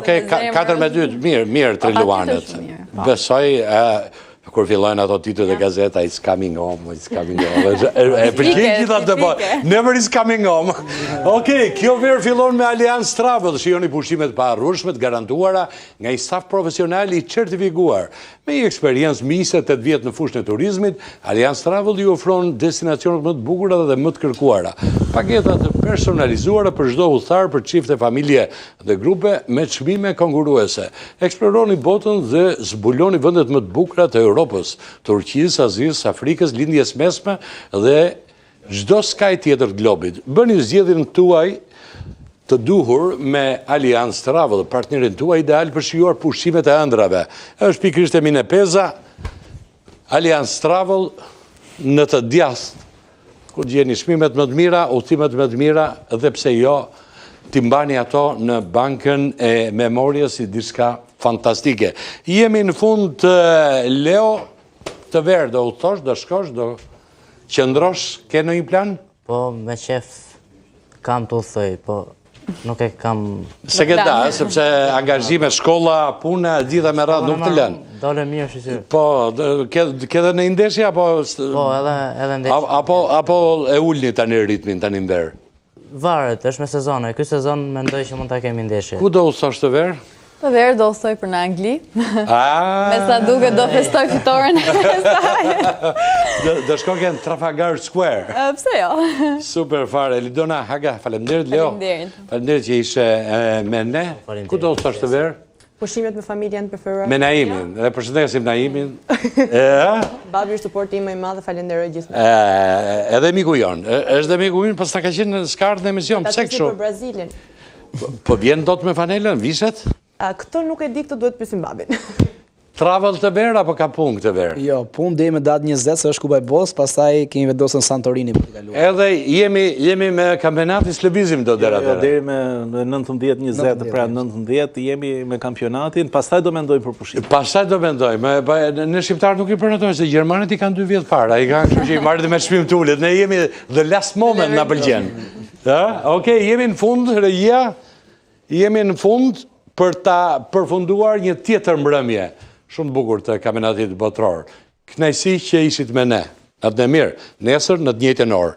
Okej, 4-2, mirë Triluanet. Besoj, kur fillojnë ato titujt e gazeta, it's coming home, it's coming home. E përgjigj gjithat të bërë, never is coming home. Okej, kjo verë fillon me Allianz Travel, shihoni pushimet pa arrueshme të garantuara nga një staf profesional i certifikuar. Me një eksperiencë mjëse 8 vjet në fushën e turizmit, Allianz Travel ju ofron destinacionet më të bukura dhe më të kërkuara. Paketa të personalizuara për çdo udhëtar, për çifte, familje dhe grupe me çmime konkurruese. Eksploroni botën dhe zbuloni vendet më të bukura të Europës, Turqisë, Azisë, Afrikës, lindjes mesme dhe çdo skaj tjetër të globit. Bëni zgjedhjen tuaj të duhur me Allianz Travel, partnerin tuaj ideal për shijuar pushimet e ëndrave. Është pikërisht e Mine Peza, Allianz Travel në të djathtë, ku gjeni çmimet më të mira, udhëtimet më të mira dhe pse jo, ti mbani ato në bankën e memorjes si diçka fantastike. Jemi në fund të Leo të verë, do udhëtosh, do shkosh, do qëndrosh, ke në një plan? Po, me qef kam të udhëtoj, po nuk e kam... Se ke da, sepse angazhime, shkolla, puna, gjitha me radhë nuk të lënë. Dole mirë, shqyqyr. Po, ke dhe në indeshje, apo... Po, edhe ndeshje. Apo e ullni tani ritmin, tani mberë? Varet, është me sezone. Ky sezon mendoj që mund ta kemi ndeshje. Ku do udhëtosh të verë? Të verë do udhëtoj për në Angli. Me sa duket do festoj fitoren e saj. Do shkoken Trafalgar Square. Pse jo? Super fare. Lidona Haga, faleminderit Leo. Faleminderit që ishe me ne. Ku do udhëtosh të verë? Pushimet me familjen preferuar. Me Naimin. Dhe përshëndesim Naimin. Babi është supporti im më i madh dhe falenderoj gjithmonë. Edhe miku jon. Është dhe miku ynë, pas ta ka qenë në skartë në emision. Pse kështu? Për Brazilin. Po vjen dot me fanelën, vishet? Këtë nuk e di, këtë duhet pyesim babin. Travel të verë apo ka punë këtë verë? Jo, punë deri me datë 20, se është Kupa e Bosë, pastaj kemi vendosur në Santorini për të kaluar. Edhe jemi me kampionatin lëvizim do deri atëherë. Deri me 19-20, pra 19 jemi me kampionatin, pastaj do mendojmë për pushimin. Pastaj do mendojmë. Në shqiptar nuk i përnotojnë se gjermanët i kanë 2 vjet para, i kanë kështu që i marrin me çmim të ulët. Ne jemi the last moment na pëlqen. Okej, jemi në fund, regjia. Jemi në fund për ta përfunduar një tjetër mbrëmje shumë bukur të kampionatit botëror. Kënaqësi që ishit me ne. Atë mirë, nesër në të njëjtën orë.